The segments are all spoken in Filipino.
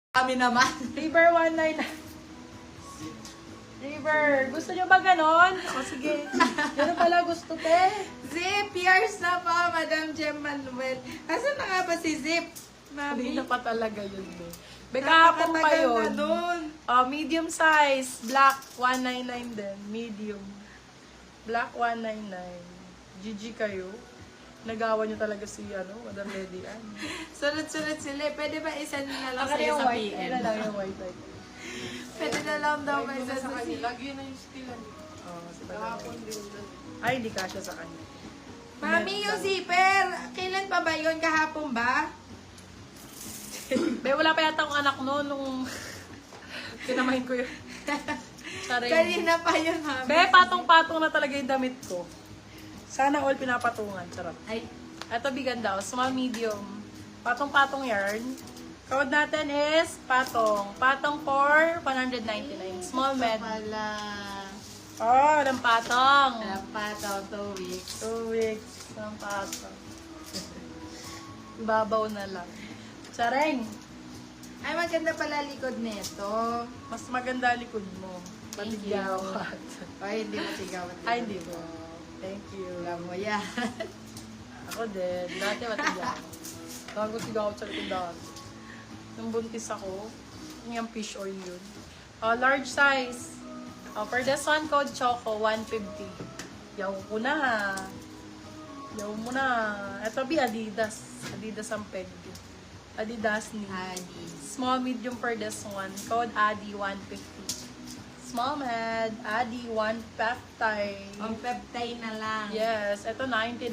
Kami naman. River 19. River, gusto nyo ba ganon? O sige, gano'n pala gusto, te. Zip, years na po, Madam Jem Manuel. Asan na nga ba si Zip? Hindi Mami, na pa talaga yun, be. Bekapong pa napakatagal yun. na dun. Medium size, black, 199 din. Medium. Black, 199. GG kayo. Nagawa nyo talaga si, Madam Lady Ann. Sunod-sunod sila. Pwede ba isa na lang Ang sa'yo yung sa white, PM? lang yung white. Pwede na lang daw ba isa sa PM? Lagi na yung stilan. Oh, si Kahapon din. Ay, hindi kasya sa kanya. Mami, yung zipper. Kailan pa ba yun? Kahapon ba? Be, wala pa yata akong anak noon nung kinamahin ko yun. Saray. Kanina pa yun, Mami. Be, patong-patong na talaga yung damit ko. Sana all pinapatungan. Sarap. Ay, Ito biganda. Small, medium. Patong-patong yarn. Code natin is patong. Patong for 199. Small, med. pala. Oh, ng patong. Dapat 2 weeks. 2 weeks ng patong. Babaw na lang. Sareng. Ay, maganda pala likod nito. Mas maganda likod mo. Thank you. Patigawat. Ay, hindi matigawan. Ay, hindi po. Thank you. Alam mo yan. Ako din. Dati matigawat. Bago sigawat sa likod dati. Nung buntis ako, yung fish oil yun. Large size. For this one, code Choco, 150. Yaw ko na. Yaw mo na. Ito be Adidas. Adidas ang peg. Adidas ni. Adi. Small, medium for this one. Code Adi, 150. Small med, Adi, 150. Ang peptide na lang. Yes, ito 99.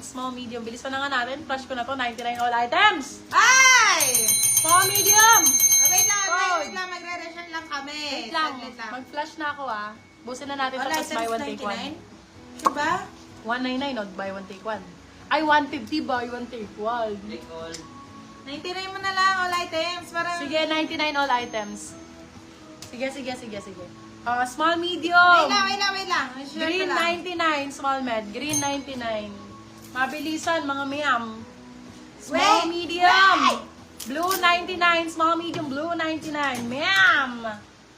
Small, medium. Bilisan na nga natin. Flash ko na to. 99 all items. Ay! Small, medium. Wait lang, Code. wait lang. Magre-research lang kami. Wait lang. Saglit lang. Mag-flash na ako ah. Busin na natin All ito tapos buy items one take one. 99? Diba? 199 not buy one take one. Ay, 150 buy one take one. 99 mo na lang all items. Parang... Sige, 99 all items. Sige. Small, medium. Wait lang. Sure Green ko lang. 99, small med. Green 99. Mabilisan, mga ma'am. Small, Wait! medium. Blue 99, small, medium. Blue 99. Ma'am.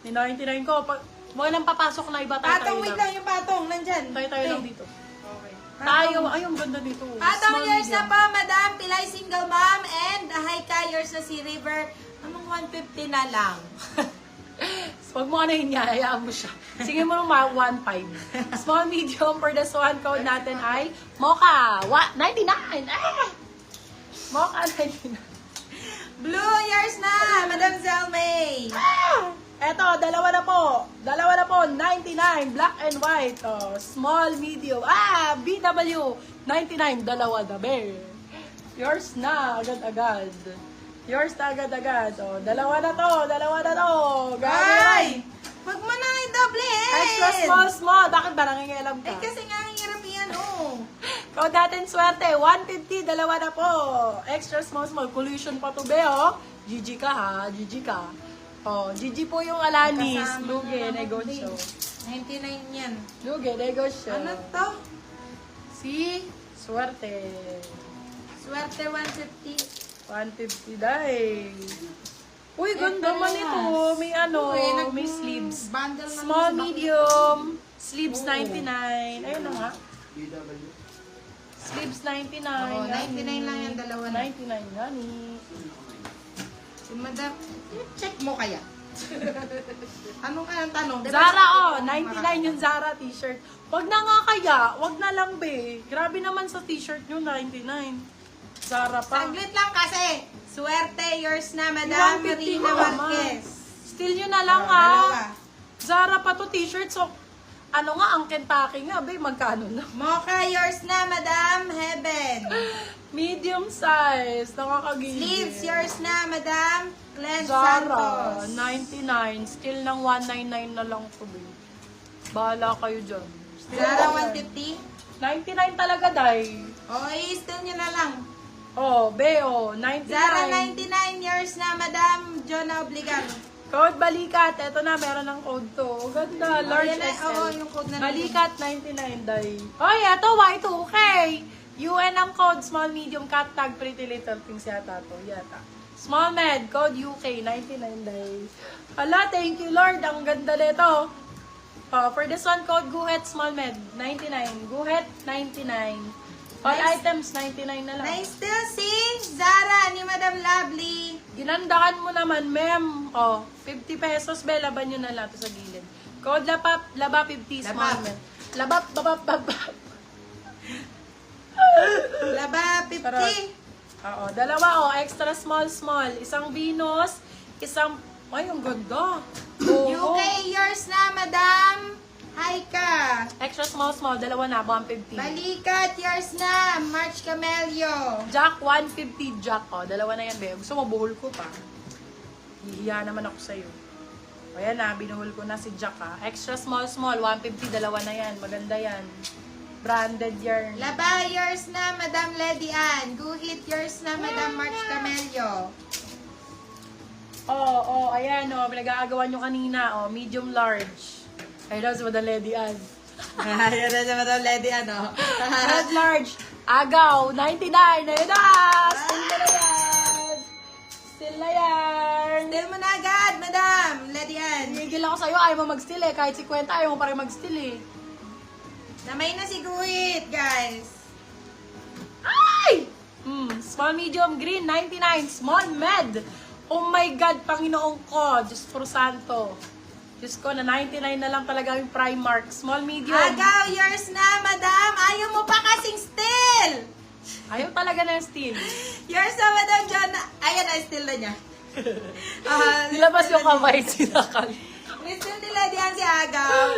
Ni 99 ko. Huwag nang papasok na iba. Patong, wait lang yung patong. Nandyan. Tayo lang dito. Okay. Tayo. Ay, ang ganda dito. Patong Small, years na medium. po, Madam. Pilay single mom. And hi-ka years na si River. Anong 150 na lang? Huwag mo ano yun niya, hayaan mo siya. Sige mo nung 1.5. Small, medium for this one. Code natin ay Mocha. 99. Ah! Mocha 99. Blue years na, Madam Zelmay. Ah! Eto, dalawa na po. 99. Black and white. Oh, small, medium. BW. 99. Dalawa na, be. Yours na. Agad-agad. Yours na agad-agad. Oh, dalawa na to. Gagawin. Ay! Wag mo na i-double Extra small. Bakit ba nangingialam ka? Eh, kasi nga ang hirap yan, oh. Code natin swerte. 150. Dalawa na po. Extra small. Collision pa to, be, oh. GG ka, ha? GG ka. Oh, GG po yung Alanis. Kasama Luge, na naman negosyo. din. 99 yan. Luge, negosyo. Ano to? Si swerte. Swerte 150. 150 dahil. Uy, ganda Ito man na. ito. May may sleeves. Bundle lang Small, sa medium. Sleeves 99. Ayun na nga. Sleeves 99. Oo, 99 lang yung dalawa na. 99, honey. Si Madam, check mo kaya? Anong kayang tanong? Diba? Zara, 99 yung Zara t-shirt. Wag na nga kaya. Wag na lang, be. Grabe naman sa t-shirt nyo, 99. Zara pa. Saglit lang kasi. Swerte, yours na, Madam 150 Rina naman. Marquez. Still nyo na lang, Dalawa. ha. Zara pa to t-shirt. So, ano nga, ang Kentucky nga, be, magkano na? Mocha, yours na, Madam Heaven. Medium size. Nakakagigil. Sleeves, yours na, Madam Glenn Zara, Santos. 99. Still ng 199 na lang po, be. Bahala kayo dyan. Still Zara, lang 150. yan. 99 talaga, day. Okay, still nyo na lang. Oh, be, 99. Zara, 99 years na, Madam Jonah Obligan. Code Balikat. Ito na, meron ng code to. Ganda, large Ayan na, XL. oo, yung code na Balikat, 99, day. Oy, ito, Y2K. UN ang code, small, medium, cat tag, pretty little things yata to. Yata. Small med, code UK, 99 days. Hala, thank you Lord. Ang ganda nito. For this one, code Guhet, small med, 99. Guhet, 99. All Nice. items, 99 na lang. Nice to see Zara ni Madam Lovely. Ginandahan mo naman, ma'am. 50 pesos, be, laban nyo na lang ito sa gilid. Code laba 50, small Labap. med. Labap, babap. Laba 50. Oo, dalawa, extra small. Isang Venus, isang, ay, ang ganda. Oo. UK, yours na, Madam. Hi ka. Extra small, dalawa na, 150. Balikat, yours na. March Camelio. Jack, 150 Jack. Dalawa na yan, be. Gusto mo, buhol ko pa. Hihiya naman ako sa'yo. Ayan na, binuhol ko na si Jack, ha. Extra small, 150, dalawa na yan. Maganda yan. Branded yarn. Laba, yours na, Madam Lady Ann. Guhit, yours na, Madam March Camelio. Ayan, pinag-aagawan nyo kanina, medium large. Ayun daw si Madam Lady Ann. Ayan na si Madam Lady Ann, Red large, agaw, 99. Ayun na! Still na yan! Still na yan! Steal mo na agad, Madam Lady Ann. Higil ako sa'yo, ayaw mo mag-steal eh. Kahit 50, ayaw mo pa rin mag-steal eh. Namay na si Guhit, guys. Ay! Small, medium, green, 99. Small, med. Oh my God, Panginoon ko. Diyos por santo. Diyos ko, na 99 na lang talaga yung Primark. Small, medium. Agaw, yours na, Madam. Ayaw mo pa kasing steal. Ayaw talaga na yung steal. Yours na, Madam John. Ayan na, steal na niya. Nilabas yung kamay, sinakal. Steal ni Lady Ann si Agaw.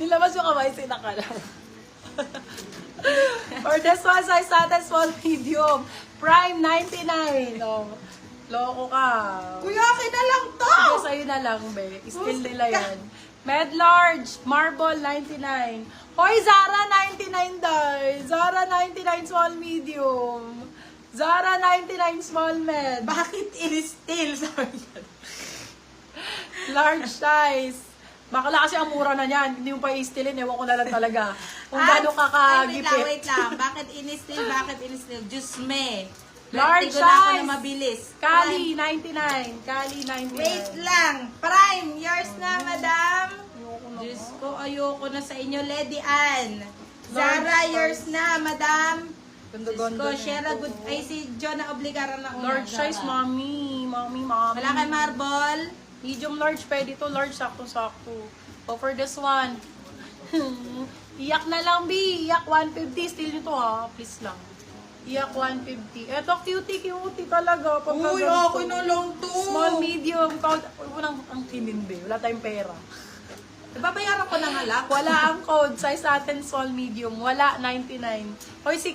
Nilabas yung kamay, sinakal. For this one, size natin, small, medium. Prime, 99. Loko ka. Kuya, akin na lang to. Sige, sa'yo na lang, be. Still nila yan. Med large, marble, 99. Hoy, Zara, 99 guys. Zara, 99 small medium. Zara, 99 small med. Bakit in-steal? Sorry. Large size. Bakala kasi ang mura na yan. Hindi mo pa i-stealin. Ewan ko na lang talaga. Kung gano'n ka kagipit. Wait lang. Bakit in-steal? Diyos me. Large Vertigo na ako size. na mabilis. Kali, 99. Kali, 99. Wait lang. Prime, yours na, Madam. Ayoko na. Diyos ko, ayoko na sa inyo, Lady Ann. Zara, yours na, Madam. Diyos Ganda-ganda ko, na Shera ito. Good. Ay, si Jonah Obligara na una. Large size, Zara. mami. Wala kay Marble. Medium large, pwede to. Large, sakto-sakto. For this one. Iyak na lang, B. Iyak 150. Still nyo to, ha. Please lang. Iyak 150. Eto, cutie talaga. Uy, Pagka- okay na lang to. Small, medium. Code. Unang ang kinindi. Wala tayong pera. Babayaran ko ng alak. Wala ang code. Size natin, small, medium. Wala, 99. Hoy, si